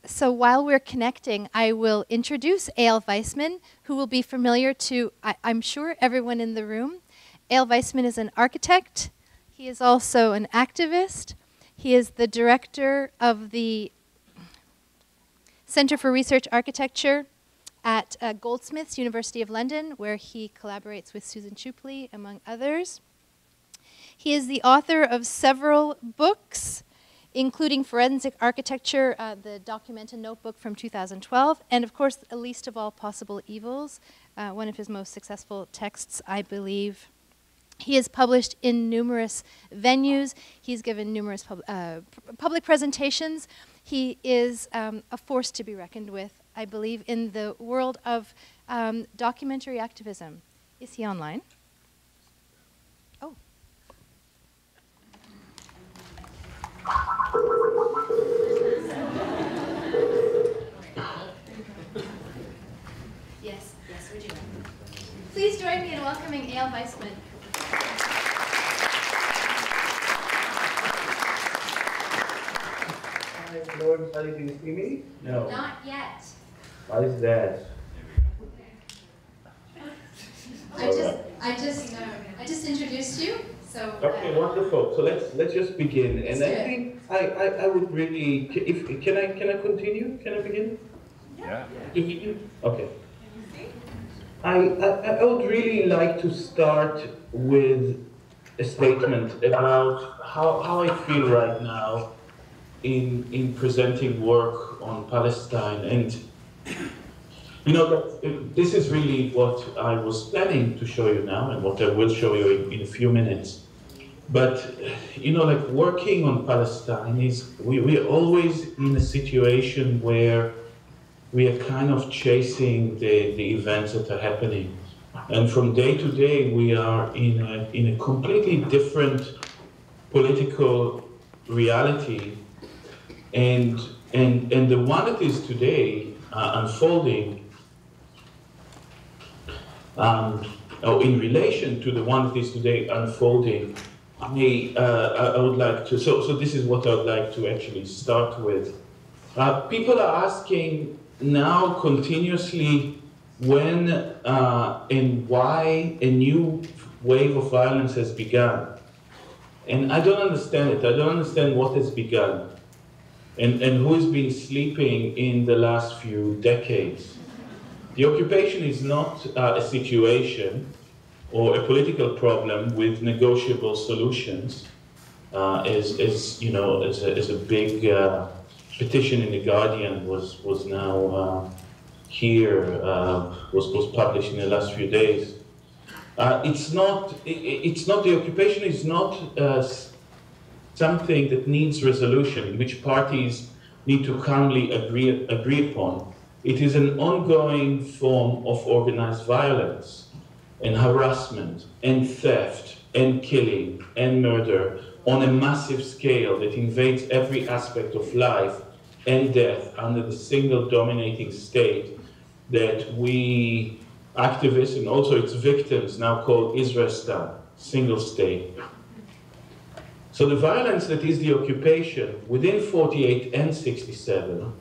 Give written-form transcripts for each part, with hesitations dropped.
So while we're connecting, I will introduce Eyal Weizman, who will be familiar to, I'm sure, everyone in the room. Eyal Weizman is an architect. He is also an activist. He is the director of the Center for Research Architecture at Goldsmith's, University of London, where he collaborates with Susan Chupley, among others. He is the author of several books, including Forensic Architecture, the Documenta Notebook from 2012, and of course, A Least of All Possible Evils, one of his most successful texts, I believe. He is published in numerous venues. He's given numerous public presentations. He is a force to be reckoned with, I believe, in the world of documentary activism. Is he online? Oh. Yes, we're doing. Please join me in welcoming Eyal Weizman. Hello, everybody. Can you see me? No. Not yet. Why is that? I just introduced you. So. Okay, wonderful. So let's just begin. And I think I would really, can I continue? Can I begin? Yeah. Okay. I would really like to start with a statement about how I feel right now in presenting work on Palestine. And you know, this is really what I was planning to show you now and what I will show you in a few minutes. But, you know, like working on Palestine is, we're always in a situation where we are kind of chasing the events that are happening. And from day to day, we are in a completely different political reality. And the one that is today unfolding, or in relation to the one that is today unfolding, I would like to, so this is what I would like to actually start with. People are asking now continuously when and why a new wave of violence has begun. And I don't understand it. I don't understand what has begun and who has been sleeping in the last few decades. The occupation is not a situation or a political problem with negotiable solutions, as you know, as a big petition in the Guardian was now was published in the last few days. It's not the occupation is not something that needs resolution, which parties need to calmly agree upon. It is an ongoing form of organized violence and harassment and theft and killing and murder on a massive scale that invades every aspect of life and death under the single dominating state that we activists and also its victims now call Israel, single state. So the violence that is the occupation within 48 and 67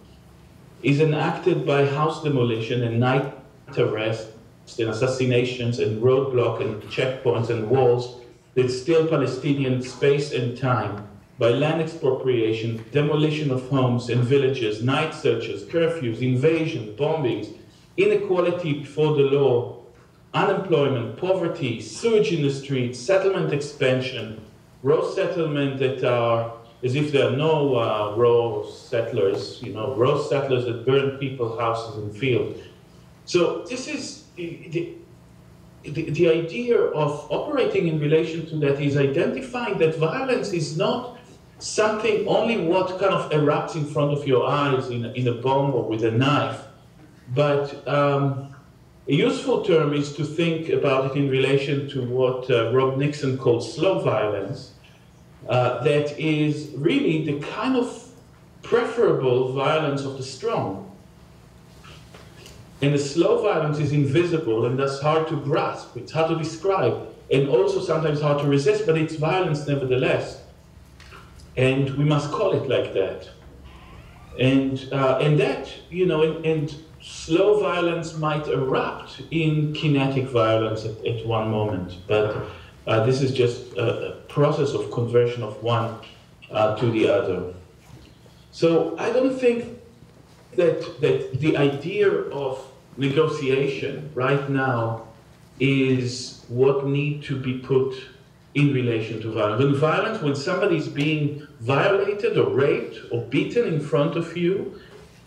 is enacted by house demolition and night arrests and assassinations and roadblocks and checkpoints and walls that steal Palestinian space and time by land expropriation, demolition of homes and villages, night searches, curfews, invasion, bombings, inequality before the law, unemployment, poverty, sewage in the streets, settlement expansion, raw settlement that are, as if there are no raw settlers, you know, raw settlers that burn people's houses and fields. So this is, the idea of operating in relation to that is identifying that violence is not something only what kind of erupts in front of your eyes in a bomb or with a knife, but a useful term is to think about it in relation to what Rob Nixon called slow violence, that is really the kind of preferable violence of the strong. And the slow violence is invisible and thus hard to grasp, it's hard to describe, and also sometimes hard to resist, but it's violence nevertheless. And we must call it like that. And that, you know, and slow violence might erupt in kinetic violence at one moment, but this is just a process of conversion of one to the other. So I don't think that the idea of negotiation right now is what needs to be put in relation to violence. When somebody is being violated or raped or beaten in front of you,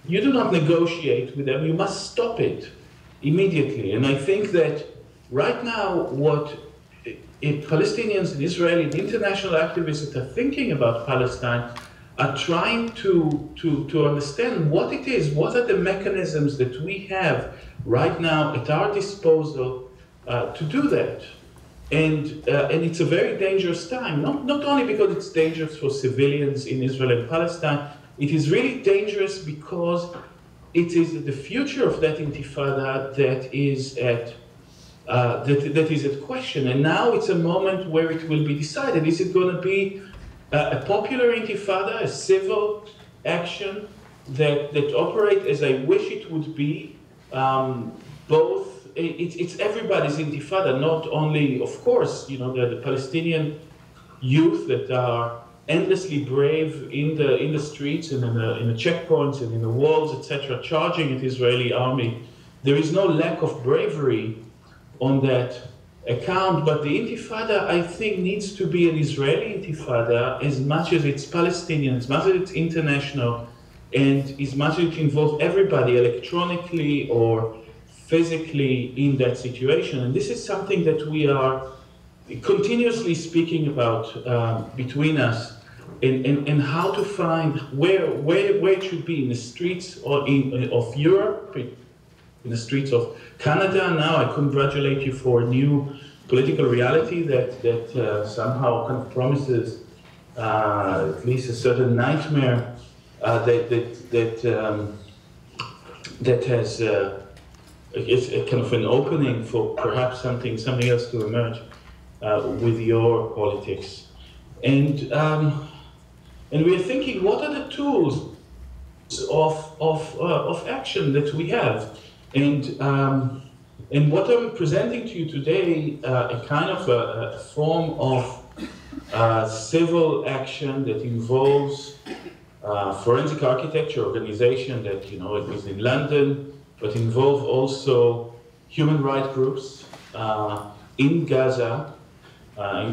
you do not negotiate with them. You must stop it immediately. And I think that right now, what Palestinians and Israeli and international activists that are thinking about Palestine are trying to understand what it is, what are the mechanisms that we have right now at our disposal to do that. And it's a very dangerous time, not only because it's dangerous for civilians in Israel and Palestine, it is really dangerous because it is the future of that intifada that is at question. And now it's a moment where it will be decided. Is it going to be a popular intifada, a civil action that operates as I wish it would be? Both, it's everybody's intifada, not only, of course, you know, the Palestinian youth that are endlessly brave in the streets and in the checkpoints and in the walls, etc., charging at the Israeli army. There is no lack of bravery on that account, but the intifada, I think, needs to be an Israeli intifada as much as it's Palestinian, as much as it's international, and as much as it involves everybody electronically or physically in that situation. And this is something that we are continuously speaking about between us, and how to find where it should be in the streets of Europe, in the streets of Canada. Now I congratulate you for a new political reality that somehow kind of promises at least a certain nightmare that has it's a kind of an opening for perhaps something else to emerge with your politics. And we are thinking, what are the tools of action that we have? And what I'm presenting to you today, a kind of a form of civil action that involves forensic architecture organization that, you know, it is in London, but involve also human rights groups in Gaza,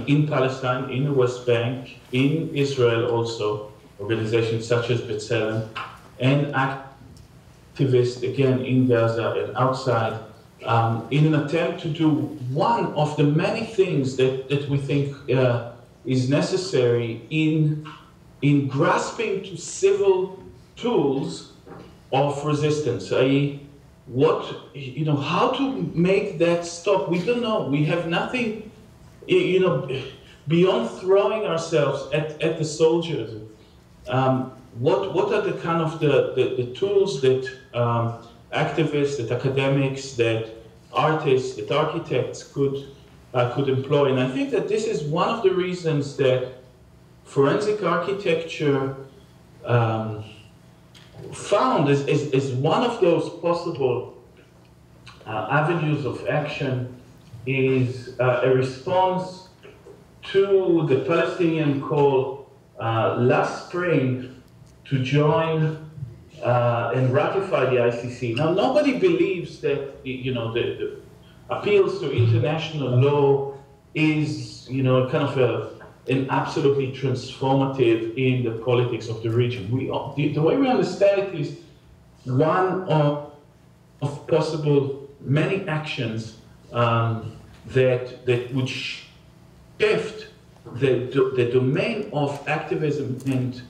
in Palestine, in the West Bank, in Israel also, organizations such as B'Tselem, and activists, again, in Gaza and outside, in an attempt to do one of the many things that we think is necessary in grasping to civil tools of resistance, i.e., how to make that stop. We don't know. We have nothing, you know, beyond throwing ourselves at the soldiers. What are the kind of the tools that activists, that academics, that artists, that architects could employ? And I think that this is one of the reasons that forensic architecture found as one of those possible avenues of action is a response to the Palestinian call last spring to join and ratify the ICC. Now, nobody believes that the appeals to international law is kind of an absolutely transformative in the politics of the region. The way we understand it is one of possible many actions that would shift the domain of activism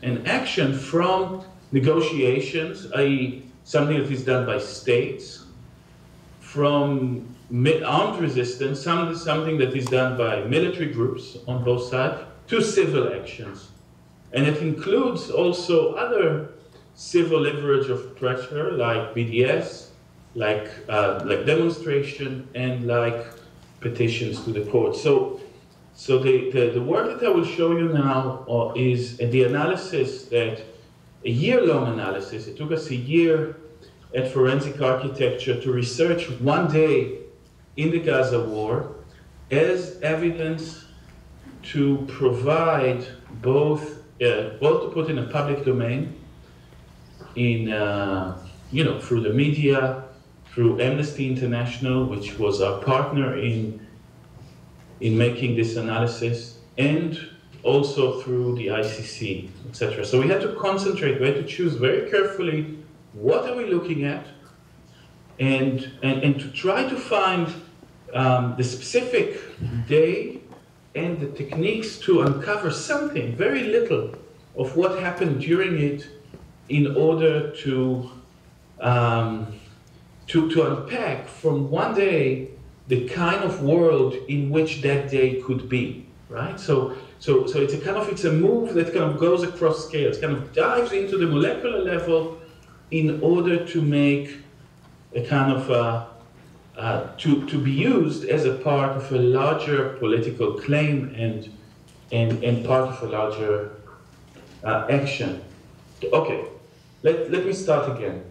and action from negotiations, i.e. something that is done by states, from armed resistance, something that is done by military groups on both sides, to civil actions. And it includes also other civil leverage of pressure, like BDS, like demonstration, and like petitions to the court. So the work that I will show you now is the analysis that a year-long analysis. It took us a year at Forensic Architecture to research one day in the Gaza war as evidence to provide both to put in a public domain, in through the media, through Amnesty International, which was our partner in making this analysis, and also through the ICC, etc. So we had to concentrate, we had to choose very carefully what are we looking at, and to try to find the specific day and the techniques to uncover something, very little, of what happened during it, in order to unpack from one day the kind of world in which that day could be, right? So it's a move that kind of goes across scales, kind of dives into the molecular level in order to make a kind of to be used as a part of a larger political claim and part of a larger action. Okay, let me start again.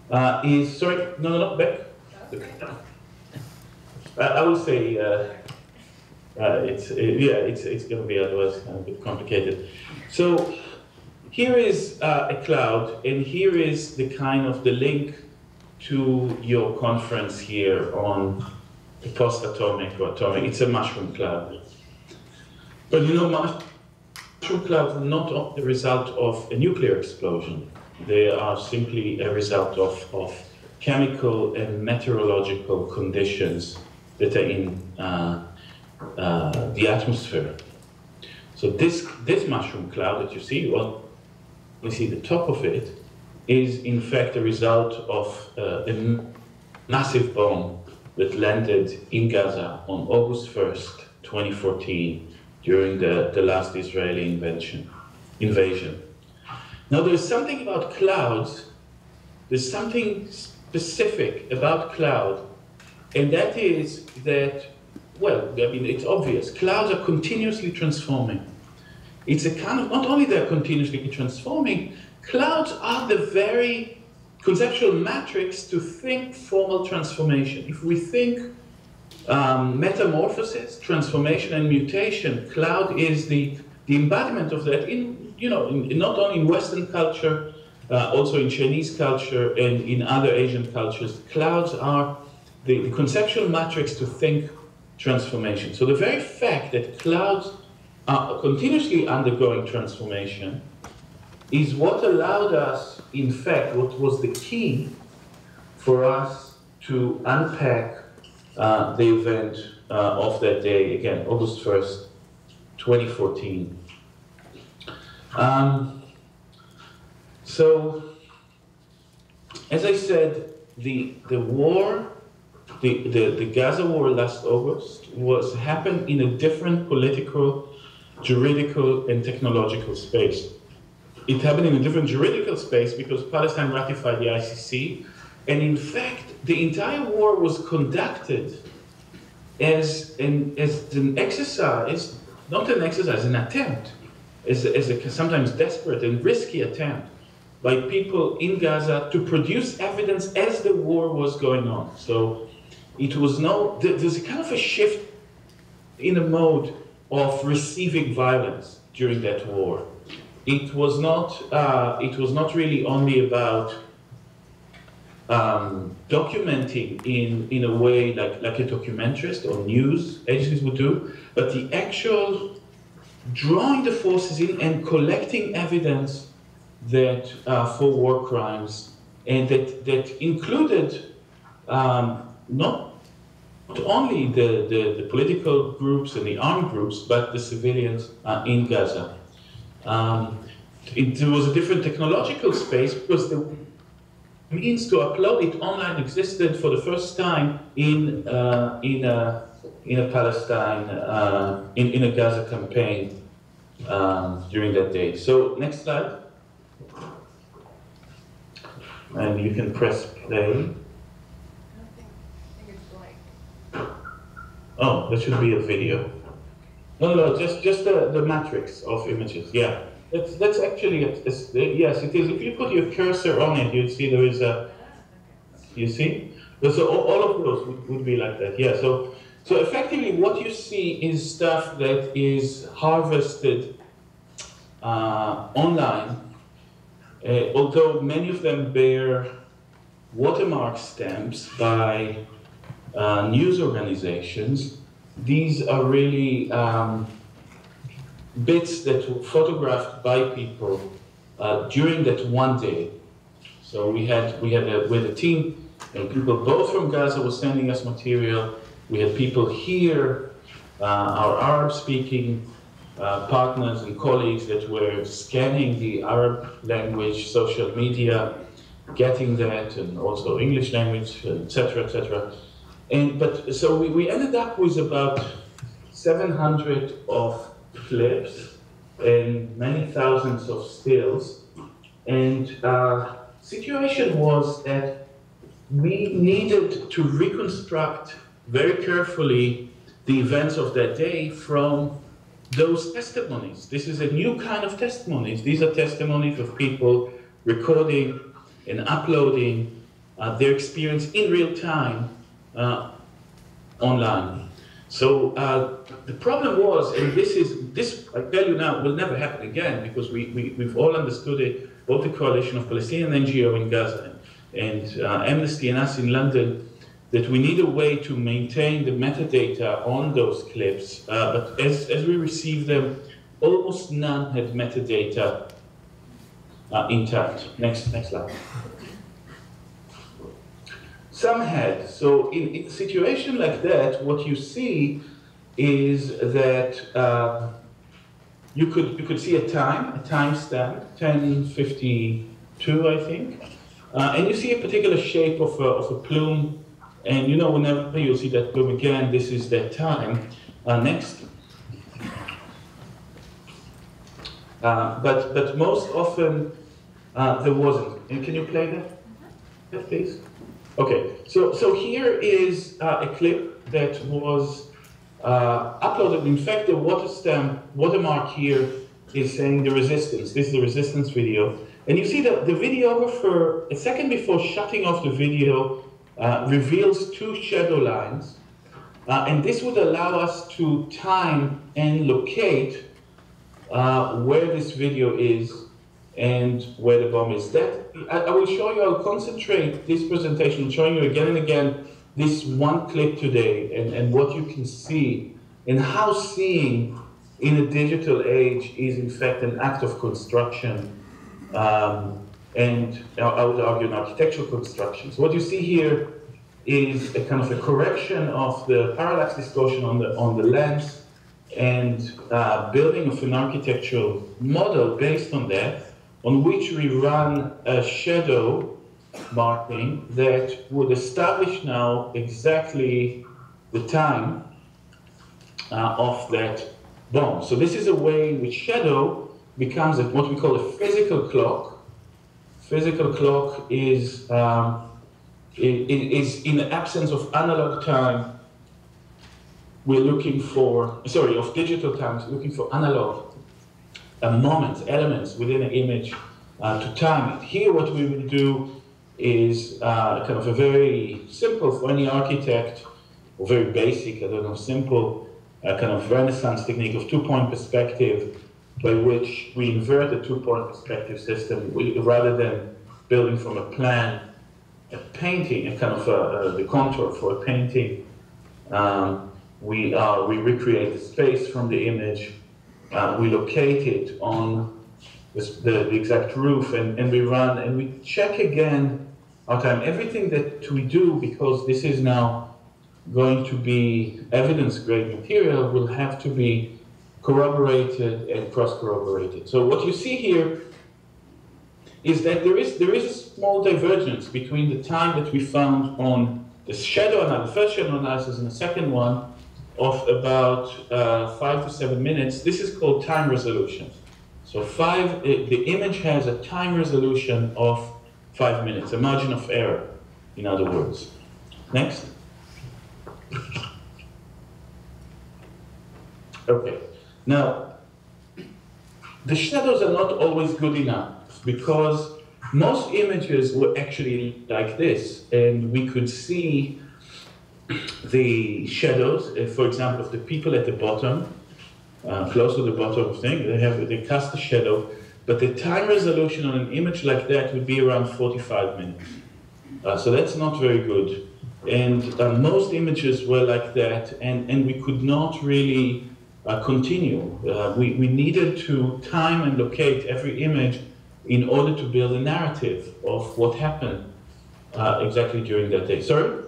Back. I will say it's going to be otherwise a bit complicated. So here is a cloud, and here is the kind of the link to your conference here on post-atomic or atomic. It's a mushroom cloud. But you know, mushroom clouds are not the result of a nuclear explosion. They are simply a result of chemical and meteorological conditions that are in the atmosphere. So this mushroom cloud that you see, well, you see the top of it, is in fact a result of a massive bomb that landed in Gaza on August 1st, 2014, during the last Israeli invasion. Now there's something about clouds, there's something specific about cloud, and that is that, well, I mean, it's obvious, clouds are continuously transforming. It's a kind of, not only they're continuously transforming, clouds are the very conceptual matrix to think formal transformation. If we think metamorphosis, transformation, and mutation, cloud is the embodiment of that not only in Western culture, also in Chinese culture and in other Asian cultures. Clouds are the conceptual matrix to think transformation. So the very fact that clouds are continuously undergoing transformation is what allowed us, in fact, what was the key for us to unpack the event of that day, again, August 1st, 2014. So, as I said, the war, the Gaza war last August happened in a different political, juridical, and technological space. It happened in a different juridical space because Palestine ratified the ICC, and in fact, the entire war was conducted as an exercise, not an exercise, an attempt, as a sometimes desperate and risky attempt by people in Gaza to produce evidence as the war was going on. So it was there's a kind of a shift in a mode of receiving violence during that war. It was not really only about documenting in a way like a documentarist or news agencies would do, but the actual drawing the forces in and collecting evidence that for war crimes, and that included not only the political groups and the armed groups, but the civilians in Gaza. It was a different technological space because the means to upload it online existed for the first time in a Palestine, in a Gaza campaign during that day. So next slide. And you can press play. I think it's blank. Oh, that should be a video. No, no, just the matrix of images. Yeah, that's actually yes, it is. If you put your cursor on it, you'd see there is a. You see, so all of those would be like that. Yeah. So effectively, what you see is stuff that is harvested online, although many of them bear watermark stamps by news organizations. These are really bits that were photographed by people during that one day. So we had a team, and people both from Gaza were sending us material. We had people here, our Arab-speaking partners and colleagues that were scanning the Arab language, social media, getting that, and also English language, etc., etc. But so we ended up with about 700 of clips and many thousands of stills. And situation was that we needed to reconstruct very carefully the events of that day from those testimonies. This is a new kind of testimonies. These are testimonies of people recording and uploading their experience in real time online. So the problem was, and this I tell you now will never happen again, because we've all understood it, both the Coalition of Palestinian NGO in Gaza and Amnesty and us in London, that we need a way to maintain the metadata on those clips, but as we receive them, almost none had metadata intact. Next slide. Some had. So in a situation like that, what you see is that you could see a timestamp, 10:52, I think, and you see a particular shape of a plume. And you know, whenever you'll see that plume again, this is that time. Next. But most often there wasn't. And can you play that? Yes, please. Okay. So here is a clip that was uploaded. In fact, the watermark here is saying the resistance. This is the resistance video. And you see that the videographer, a second before shutting off the video, reveals two shadow lines, and this would allow us to time and locate where this video is and where the bomb is. I will show you, I'll concentrate this presentation showing you again and again this one clip today and what you can see and how seeing in a digital age is in fact an act of construction. And I would argue an architectural construction. So what you see here is a kind of a correction of the parallax distortion on the lens and building of an architectural model based on that, on which we run a shadow marking that would establish now exactly the time of that bomb. So this is a way in which shadow becomes what we call a physical clock. Physical clock is in the absence of analog time. We're looking for, sorry, of digital times, looking for analog moments, elements within an image to time it. Here, what we will do is kind of a very simple for any architect, or very basic, I don't know, simple kind of Renaissance technique of two-point perspective, by which we invert the two-point perspective system rather than building from a plan, a painting, a kind of the contour for a painting. We recreate the space from the image. We locate it on the exact roof, and we run and we check again our time. Everything that we do, because this is now going to be evidence-grade material, will have to be corroborated and cross-corroborated. So what you see here is that there is a small divergence between the time that we found on the shadow analysis, the first shadow analysis, and the second one of about 5 to 7 minutes. This is called time resolution. So the image has a time resolution of 5 minutes, a margin of error, in other words. Next. Okay. Now, the shadows are not always good enough because most images were actually like this, and we could see the shadows, for example, of the people at the bottom, close to the bottom of thing, they cast a shadow, but the time resolution on an image like that would be around 45 minutes. So that's not very good. And most images were like that, and we could not really continue. We needed to time and locate every image in order to build a narrative of what happened exactly during that day. Sorry?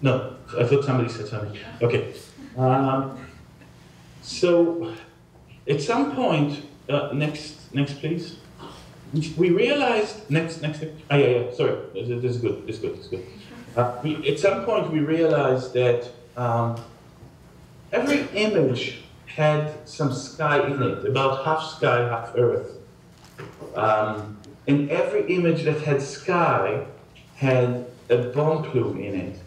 No, I thought somebody said something. Okay. So at some point, next please. We realized, sorry, this is good. At some point we realized that every image had some sky in it, about half sky, half earth. And every image that had sky had a bomb plume in it.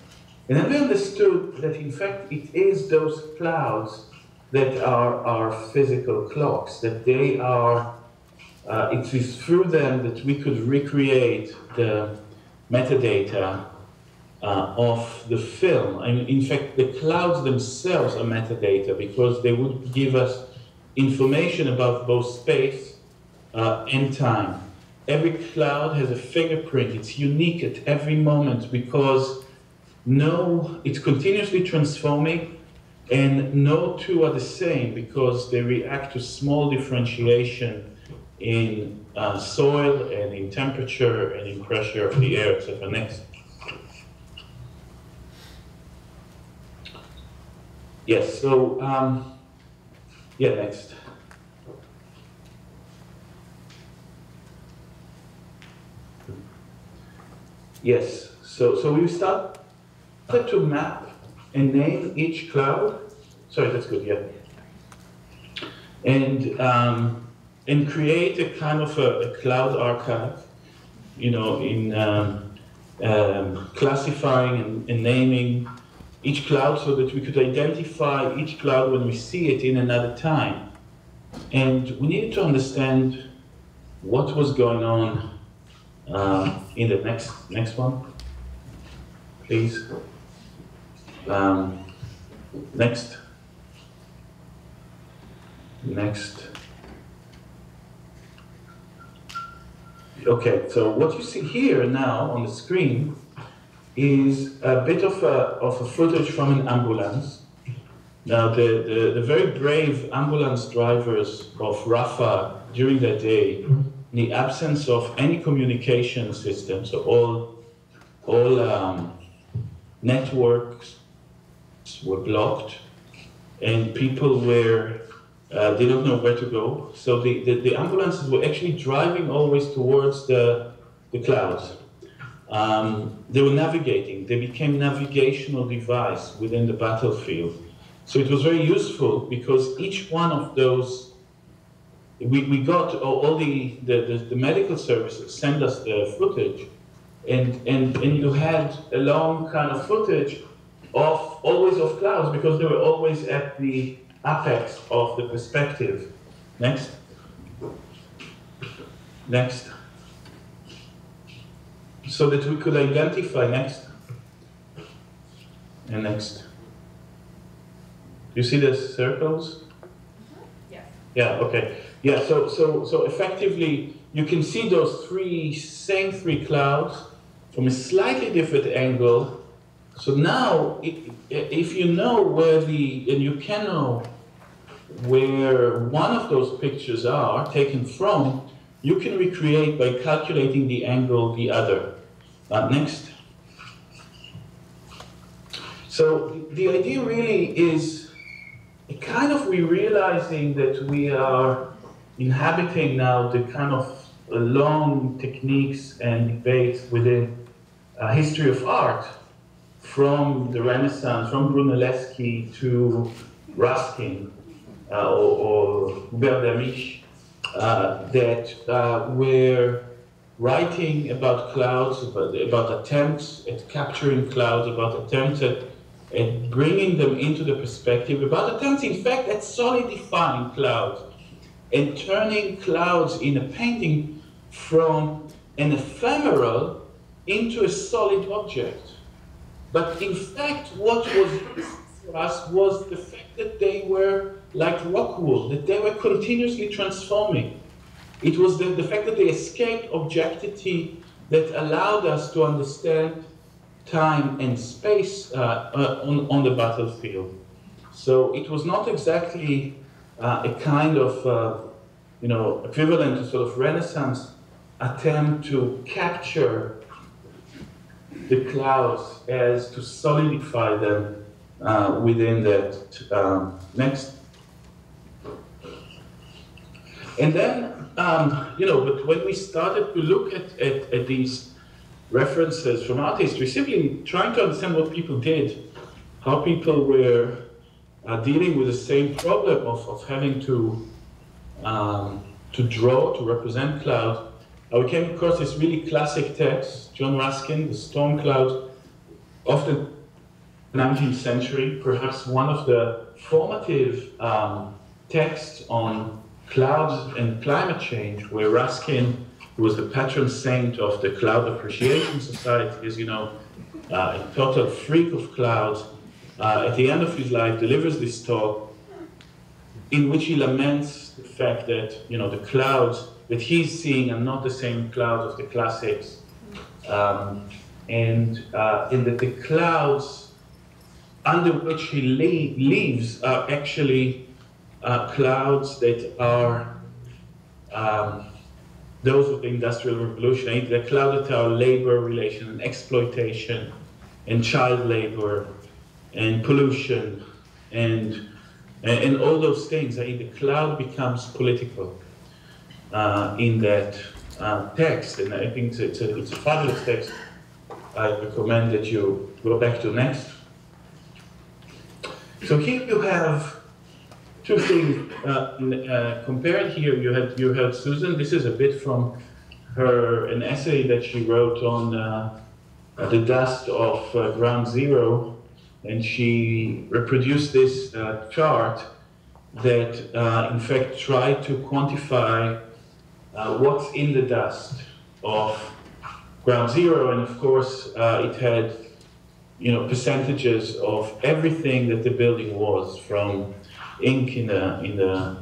And then we understood that in fact it is those clouds that are our physical clocks, that they are, it is through them that we could recreate the metadata of the film. And in fact, the clouds themselves are metadata because they would give us information about both space and time. Every cloud has a fingerprint. It's unique at every moment because it's continuously transforming, and no two are the same because they react to small differentiation in soil and in temperature and in pressure of the air, etc. Next. Yes, so, yeah, next. Yes, so we started to map and name each cloud. Sorry, that's good, yeah. And create a kind of a cloud archive, you know, in classifying and naming each cloud so that we could identify each cloud when we see it in another time. And we needed to understand what was going on in the next one, please. Next. Okay, so what you see here now on the screen is a bit of a footage from an ambulance. Now, the very brave ambulance drivers of Rafah during that day, in the absence of any communication system, so all networks were blocked, and people were they don't know where to go. So the ambulances were actually driving always towards the clouds. They were navigating. They became navigational device within the battlefield. So it was very useful because each one of those, we got all the medical services send us the footage, and you had a long kind of footage always of clouds because they were always at the apex of the perspective. Next. So that we could identify next. And next. You see the circles? Yeah. Yeah, okay. Yeah, so effectively you can see those same three clouds from a slightly different angle. So now, if you know and you can know where one of those pictures are taken from, you can recreate by calculating the angle the other. Next. So the idea really is kind of realizing that we are inhabiting now the kind of long techniques and debates within history of art, from the Renaissance, from Brunelleschi to Ruskin or Berdamisch, that were writing about clouds, about attempts at capturing clouds, about attempts at at bringing them into the perspective about attempts, in fact, at solidifying clouds and turning clouds in a painting from an ephemeral into a solid object. But in fact, what was for us was the fact that they were like rock wool, that they were continuously transforming. It was the fact that they escaped objectivity that allowed us to understand time and space on the battlefield. So it was not exactly a kind of equivalent to sort of Renaissance attempt to capture the clouds as to solidify them within that. Next. And then, but when we started to look at these references from art history, simply trying to understand what people did, how people were dealing with the same problem of having to draw, to represent cloud, we came across this really classic text, John Ruskin, The Storm Cloud, of the 19th century, perhaps one of the formative texts on clouds and climate change, where Ruskin, who was the patron saint of the Cloud Appreciation Society, is, a total freak of clouds, at the end of his life delivers this talk in which he laments the fact that, the clouds that he's seeing are not the same clouds of the classics, and that the clouds under which he lives are actually clouds that are those of the Industrial Revolution, the clouds that are labor relation and exploitation and child labor and pollution and all those things. The cloud becomes political in that text, and I think it's a fabulous text. I recommend that you go back to next. So here you have two things compared here. You had Susan. This is a bit from an essay that she wrote on the dust of Ground Zero, and she reproduced this chart that, in fact, tried to quantify what's in the dust of Ground Zero, and of course, it had percentages of everything that the building was, from ink in the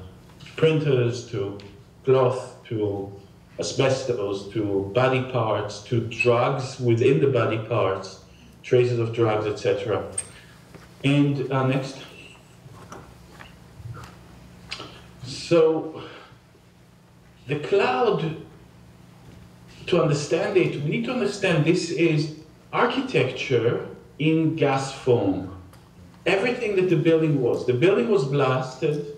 printers to cloth to asbestos to body parts to drugs within the body parts, traces of drugs, etc. And next. So the cloud, to understand it, we need to understand this is architecture in gas form. Everything that the building was blasted.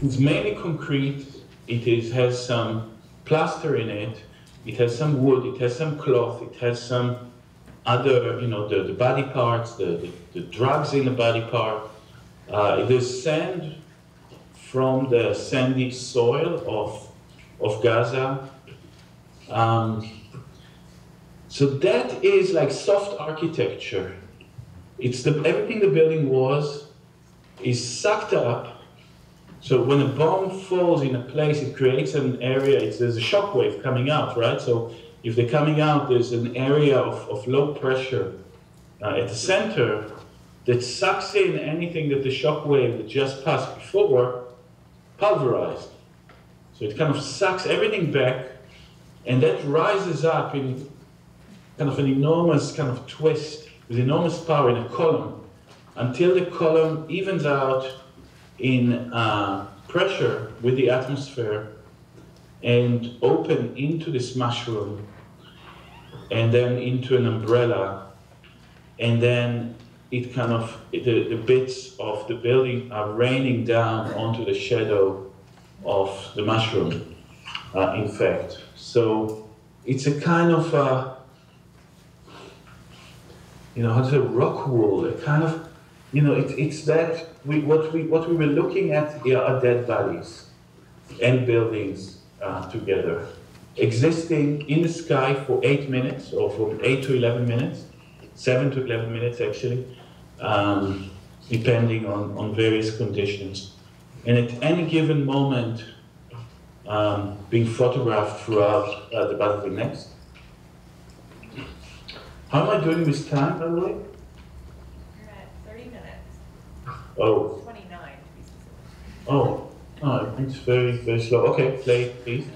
It's mainly concrete. It has some plaster in it. It has some wood. It has some cloth. It has some other, the body parts, the drugs in the body part. There's sand from the sandy soil of Gaza. So that is like soft architecture. It's everything the building is sucked up. So when a bomb falls in a place, it creates an area, there's a shock wave coming out, right? So if they're coming out, there's an area of low pressure at the center that sucks in anything that the shock wave that just passed before pulverized. So it kind of sucks everything back, and that rises up in kind of an enormous kind of twist with enormous power in a column until the column evens out in pressure with the atmosphere and open into this mushroom and then into an umbrella, and then it kind of, the bits of the building are raining down onto the shadow of the mushroom, in fact. So it's a kind of, how to say, rock wool, a kind of, it's that, what we were looking at here are dead bodies and buildings together, existing in the sky for 8 minutes, or from 8 to 11 minutes, 7 to 11 minutes actually, depending on various conditions. And at any given moment, being photographed throughout the battlefield. Next. How am I doing with time, by the way? You're at 30 minutes. Oh. 29 to be specific. Oh, it's very, very slow. Okay, play, please.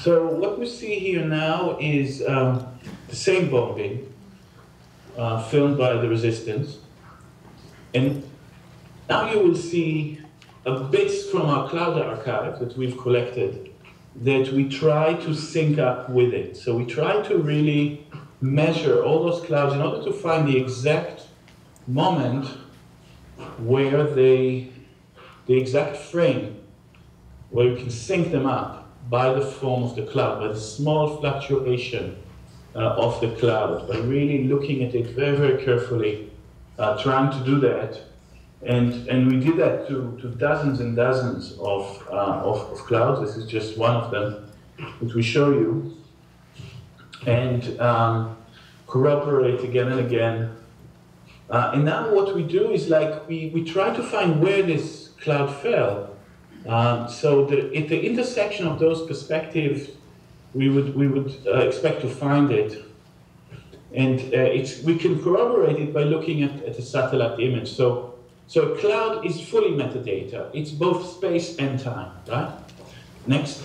So what we see here now is the same bombing filmed by the resistance. And now you will see bits from our cloud archive that we've collected that we try to sync up with it. So we try to really measure all those clouds in order to find the exact moment where the exact frame, where you can sync them up by the form of the cloud, by the small fluctuation of the cloud, by really looking at it very, very carefully, trying to do that. And we did that to dozens and dozens of clouds. This is just one of them, which we show you. And corroborate again and again. And now what we do is like we try to find where this cloud fell. So at the intersection of those perspectives, we would expect to find it. And we can corroborate it by looking at the satellite image. So a cloud is fully metadata. It's both space and time, right? Next.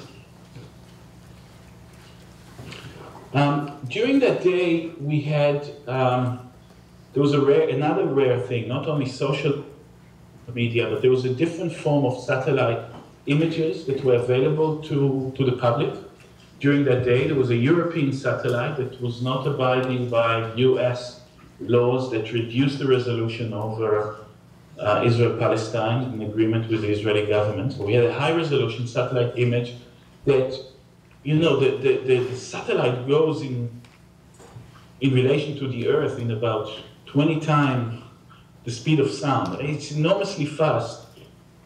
During that day, we had, there was another rare thing, not only social media, but there was a different form of satellite images that were available to the public. During that day, there was a European satellite that was not abiding by US laws that reduced the resolution over Israel-Palestine in agreement with the Israeli government. So we had a high-resolution satellite image that, you know, the satellite goes in relation to the Earth in about 20 times the speed of sound. It's enormously fast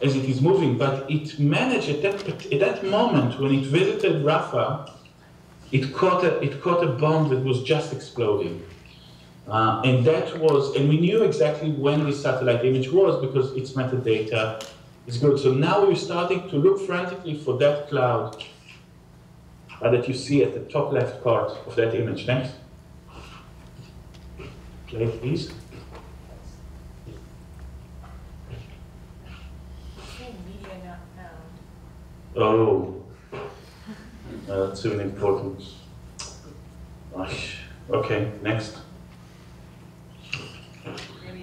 as it is moving, but it managed at that moment when it visited Rafah, it caught a bomb that was just exploding. And we knew exactly when this satellite image was because its metadata is good. So now we're starting to look frantically for that cloud that you see at the top left part of that image. Next. Play, please. Media not found. Oh, that's really important. Gosh. Okay, next.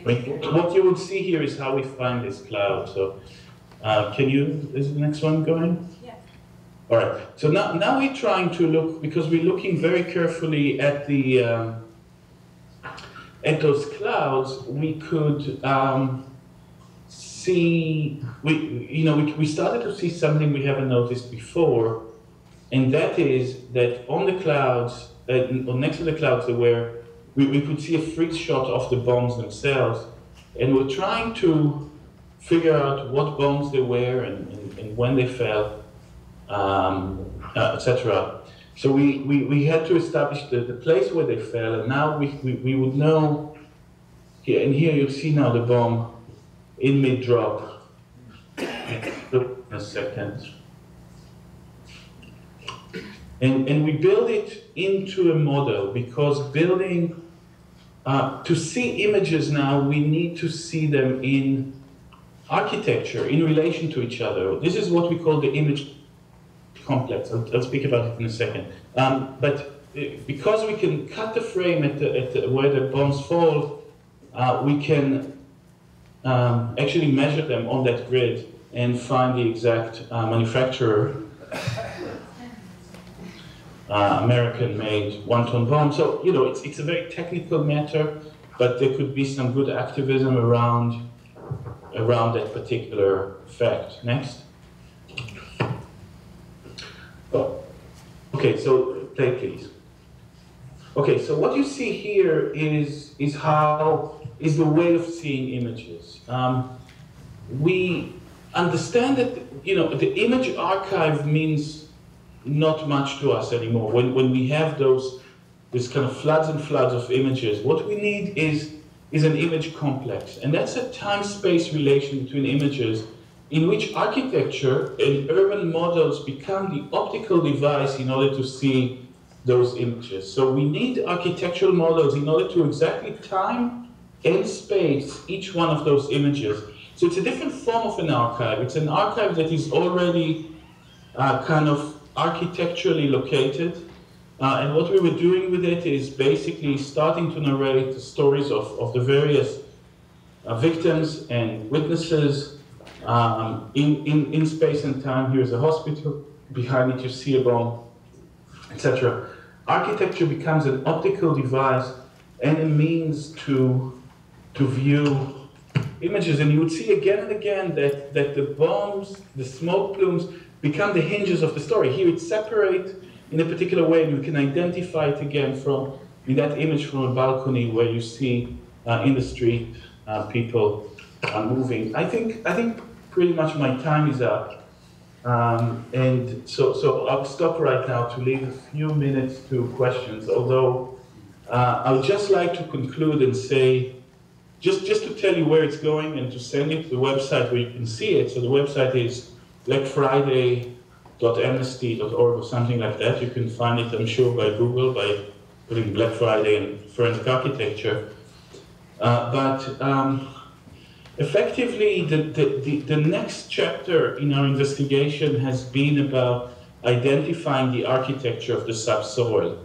What you would see here is how we find this cloud. So, is the next one going? Yes. All right. So now we're trying to look, because we're looking very carefully at those clouds. We could see, we started to see something we haven't noticed before, and that is that on the clouds, or next to the clouds, we could see a freeze shot of the bombs themselves, and we're trying to figure out what bombs they were and when they fell, etc. So we had to establish the place where they fell, and now we would know. Here, and here you see now the bomb in mid-drop. A second. And we build it into a model, because to see images now, we need to see them in architecture, in relation to each other. This is what we call the image complex. I'll speak about it in a second. But because we can cut the frame at where the bombs fall, we can actually measure them on that grid and find the exact manufacturer. American-made one-ton bomb. So, it's a very technical matter, but there could be some good activism around that particular fact. Next. Oh. Okay, so play, please. Okay, so what you see here is the way of seeing images. We understand that, the image archive means not much to us anymore. When we have those this kind of floods and floods of images. What we need is an image complex, and that's a time-space relation between images in which architecture and urban models become the optical device in order to see those images. So we need architectural models in order to exactly time and space each one of those images. So it's a different form of an archive. It's an archive that is already kind of architecturally located. And what we were doing with it is basically starting to narrate the stories of the various victims and witnesses in space and time. Here's a hospital, behind it you see a bomb, etc. Architecture becomes an optical device and a means to view images. And you would see again and again that the bombs, the smoke plumes, become the hinges of the story. Here it's separate in a particular way, and you can identify it again in that image from a balcony where you see in the street people moving. I think pretty much my time is up. And so I'll stop right now to leave a few minutes to questions, although I would just like to conclude and say, just to tell you where it's going and to send you to the website where you can see it. So the website is blackfriday.amnesty.org or something like that. You can find it, I'm sure, by Google, by putting Black Friday and forensic architecture. Effectively, the next chapter in our investigation has been about identifying the architecture of the subsoil.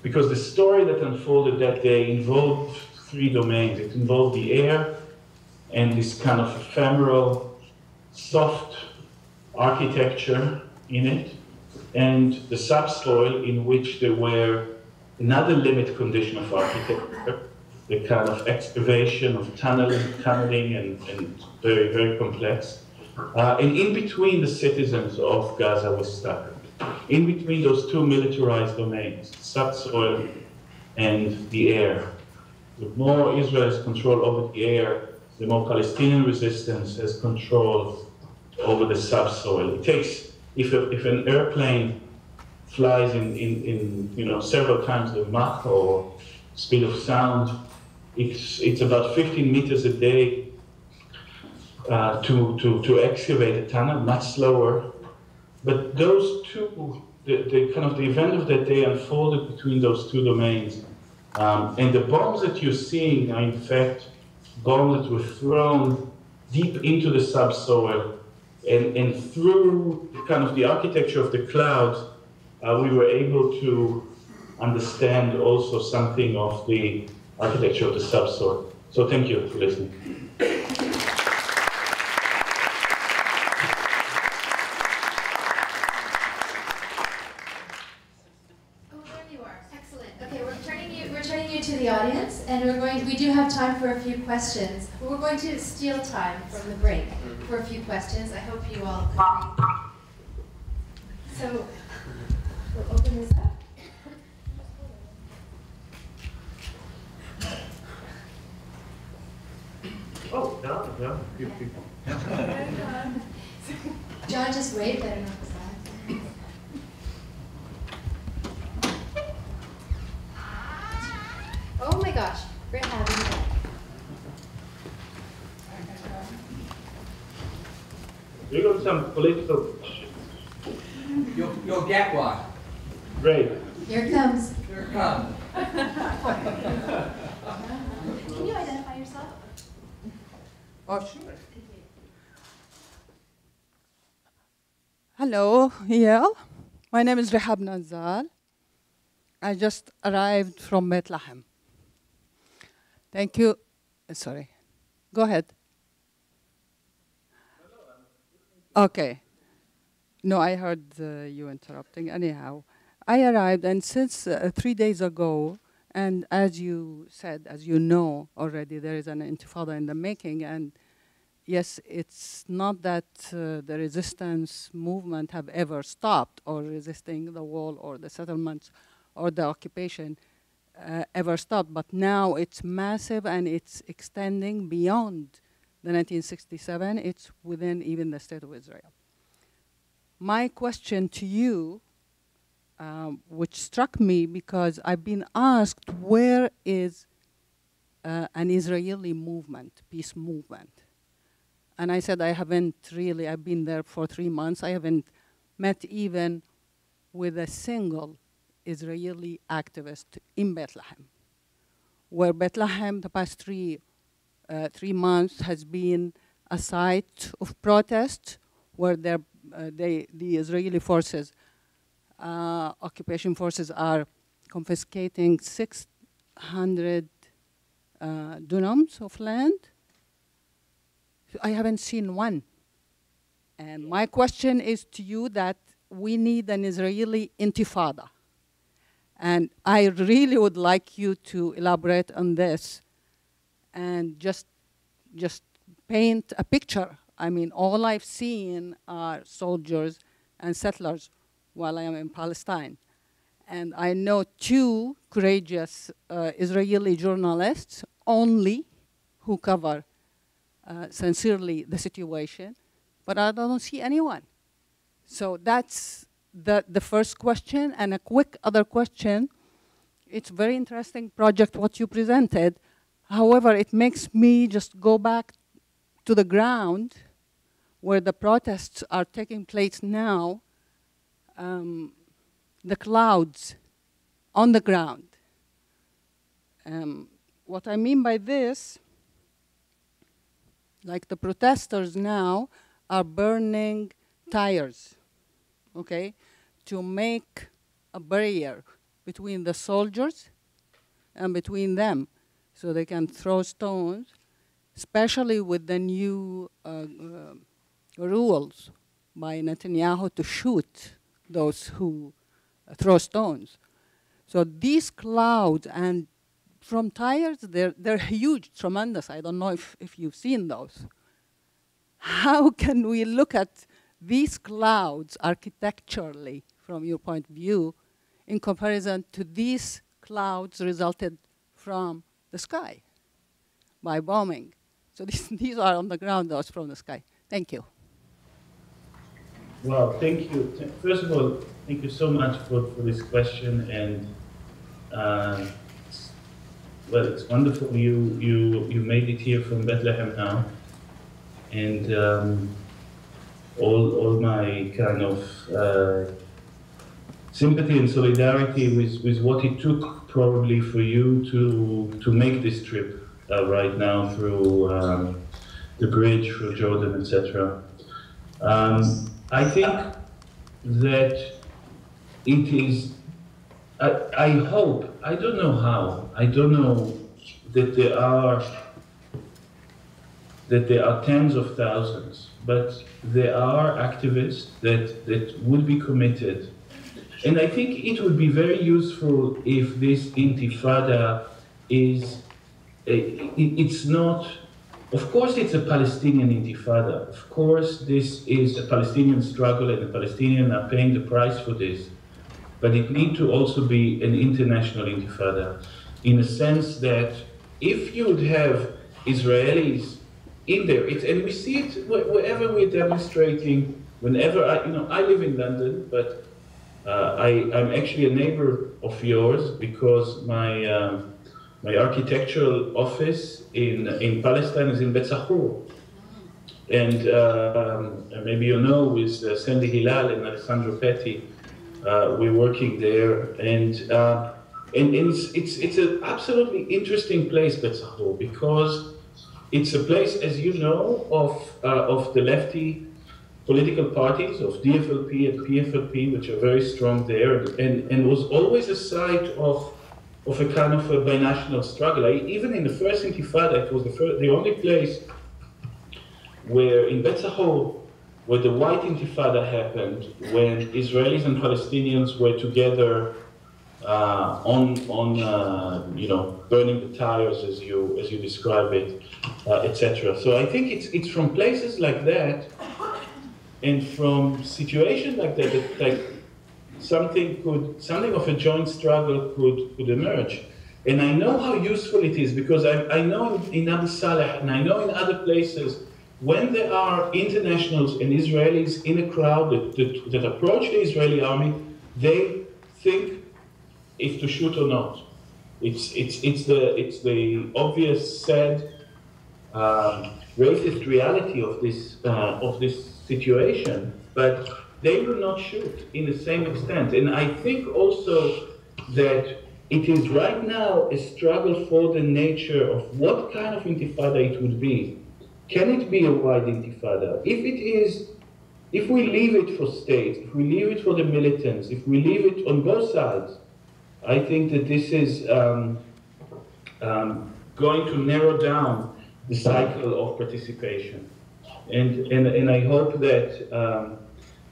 Because the story that unfolded that day involved three domains. It involved the air and this kind of ephemeral, soft architecture in it, and the subsoil in which there were another limit condition of architecture, the kind of excavation of tunneling and very, very complex. And in between the citizens of Gaza was stuck. In between those two militarized domains, subsoil and the air. The more Israel has control over the air, the more Palestinian resistance has control over the subsoil. It takes, if an airplane flies in several times the Mach or speed of sound, it's about 15 meters a day to excavate a tunnel, much slower. But those two, the kind of the event of that day unfolded between those two domains. And the bombs that you're seeing are in fact bombs that were thrown deep into the subsoil, and through kind of the architecture of the clouds, we were able to understand also something of the architecture of the subsoil. So thank you for listening. To the audience, and we do have time for a few questions. We're going to steal time from the break for a few questions. I hope you all agree. So we'll open this up. Oh, no, few people. John just waved, I don't know if it's on. Oh my gosh, we're having it. We got some political. You'll get one. Great. Here it comes. Here it comes. Can you identify yourself? Oh, sure. Hello, Eyal. My name is Rehab Nazal. I just arrived from Bethlehem. Thank you. Sorry. Go ahead. Okay. No, I heard you interrupting. Anyhow, I arrived, and since 3 days ago, and as you said, as you know already, there is an intifada in the making, and yes, it's not that the resistance movement have ever stopped, or resisting the wall or the settlements or the occupation ever stopped, but now it's massive and it's extending beyond the 1967. It's within even the state of Israel. My question to you, which struck me because I've been asked where is an Israeli movement, peace movement. And I said, I haven't really, I've been there for 3 months. I haven't met even with a single Israeli activist in Bethlehem, where Bethlehem the past 3 months has been a site of protest where the Israeli forces, occupation forces are confiscating 600 dunams of land. I haven't seen one. And my question is to you that we need an Israeli intifada. And I really would like you to elaborate on this and just paint a picture. I mean, all I've seen are soldiers and settlers while I am in Palestine. And I know 2 courageous Israeli journalists only who cover sincerely the situation, but I don't see anyone. So that's the first question. And a quick other question. It's a very interesting project what you presented. However, it makes me just go back to the ground where the protests are taking place now, the clouds on the ground. What I mean by this, like the protesters now are burning tires, okay, to make a barrier between the soldiers and between them so they can throw stones, especially with the new rules by Netanyahu to shoot those who throw stones. So these clouds and from tires, they're huge, tremendous. I don't know if you've seen those. How can we look at these clouds architecturally from your point of view in comparison to these clouds resulted from the sky by bombing? So these are on the ground, those from the sky. Thank you. Well, thank you. First of all, thank you so much for this question. And well, it's wonderful you made it here from Bethlehem now. And all my kind of sympathy and solidarity with what it took probably for you to make this trip right now through the bridge through Jordan, etc. I think that it is, I hope, I don't know how, I don't know that there are tens of thousands, but there are activists that would be committed. And I think it would be very useful if this intifada is, it's not, of course it's a Palestinian intifada. Of course this is a Palestinian struggle and the Palestinians are paying the price for this. But it needs to also be an international intifada in a sense that if you would have Israelis in there, and we see it wherever we're demonstrating, whenever, I live in London, but I'm actually a neighbor of yours because my architectural office in Palestine is in Bet Sahur. And maybe you know, with Sandy Hilal and Alessandro Petti, we're working there. And it's an absolutely interesting place, Bet Sahur, because it's a place, as you know, of the lefty political parties, of DFLP and PFLP, which are very strong there, and was always a site of a kind of a binational struggle. Even in the first Intifada, it was the only place where, in Bet Sahur, where the White Intifada happened, when Israelis and Palestinians were together burning the tires, as you describe it, etc. So I think it's from places like that, and from situations like that, like something of a joint struggle could emerge. And I know how useful it is because I know in Abu Saleh and I know in other places, when there are internationals and Israelis in a crowd that approach the Israeli army, they think if to shoot or not. It's the obvious, sad, racist reality of this situation, but they will not shoot in the same extent. And I think also that it is right now a struggle for the nature of what kind of intifada it would be. Can it be a wide intifada? If it is, if we leave it for states, if we leave it for the militants, if we leave it on both sides, I think that this is going to narrow down the cycle of participation. And I hope that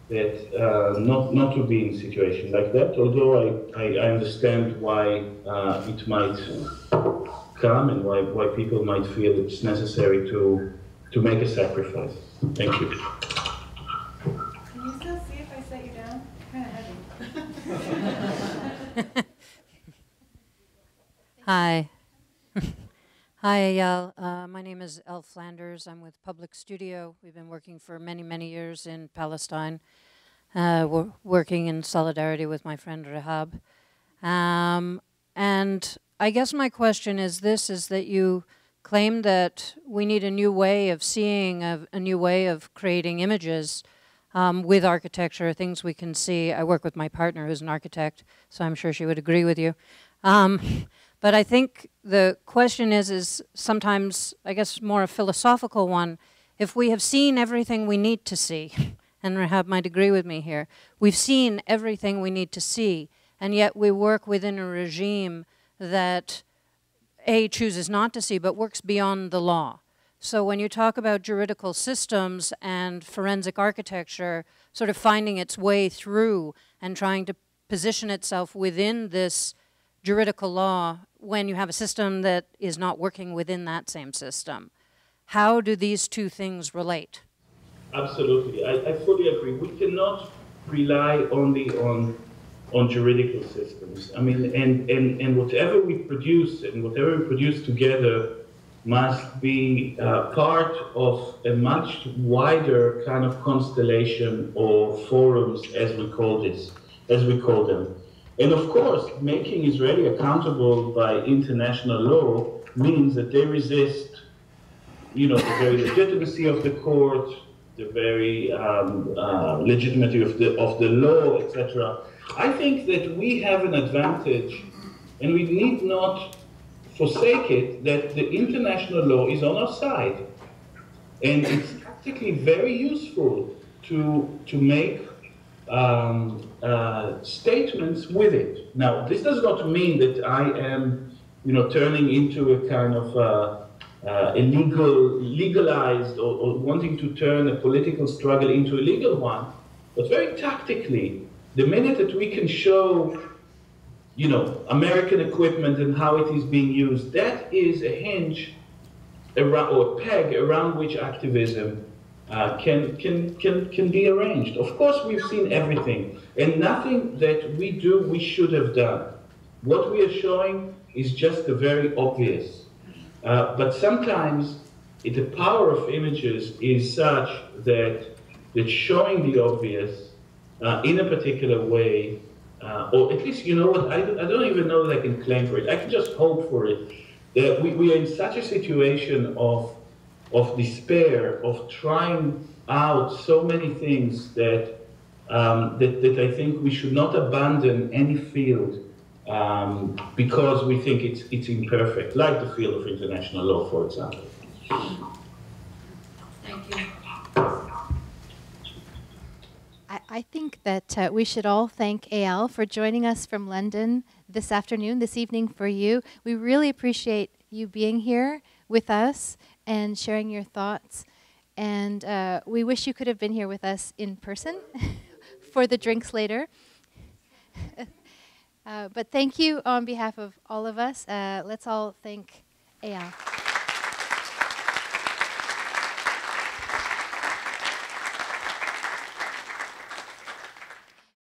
not to be in a situation like that, although I understand why it might come and why people might feel it's necessary to make a sacrifice. Thank you. Can you still see if I set you down? Kind of heavy. Hi. Hi, Eyal. My name is Elle Flanders. I'm with Public Studio. We've been working for many, many years in Palestine. We're working in solidarity with my friend Rehab. And I guess my question is this, is that you claim that we need a new way of seeing, a new way of creating images with architecture, things we can see. I work with my partner who's an architect, so I'm sure she would agree with you. But I think the question is sometimes, I guess, more a philosophical one. If we have seen everything we need to see, and Rehab might agree with me here, we've seen everything we need to see, and yet we work within a regime that A, chooses not to see, but works beyond the law. So when you talk about juridical systems and forensic architecture sort of finding its way through and trying to position itself within this juridical law when you have a system that is not working within that same system, how do these two things relate? Absolutely, I fully agree. We cannot rely only on juridical systems. I mean, and whatever we produce and whatever we produce together must be part of a much wider kind of constellation or forums, as we call them. And of course, making Israeli accountable by international law means that they resist, you know, the very legitimacy of the court, the very legitimacy of the law, etc. I think that we have an advantage, and we need not forsake it, that the international law is on our side. And it's practically very useful to make statements with it. Now, this does not mean that I am, you know, turning into a kind of legalized or wanting to turn a political struggle into a legal one, but very tactically, the minute that we can show, you know, American equipment and how it is being used, that is a hinge around, or a peg around which activism can be arranged. Of course, we've seen everything, and nothing that we do we should have done. What we are showing is just the very obvious. But sometimes the power of images is such that showing the obvious in a particular way, or at least, you know what, I don't even know that I can claim for it. I can just hope for it. That we are in such a situation of despair, of trying out so many things that I think we should not abandon any field because we think it's imperfect, like the field of international law, for example. Thank you. I think that we should all thank Eyal for joining us from London this afternoon, this evening for you. We really appreciate you being here with us and sharing your thoughts. And we wish you could have been here with us in person for the drinks later. But thank you on behalf of all of us. Let's all thank Eyal.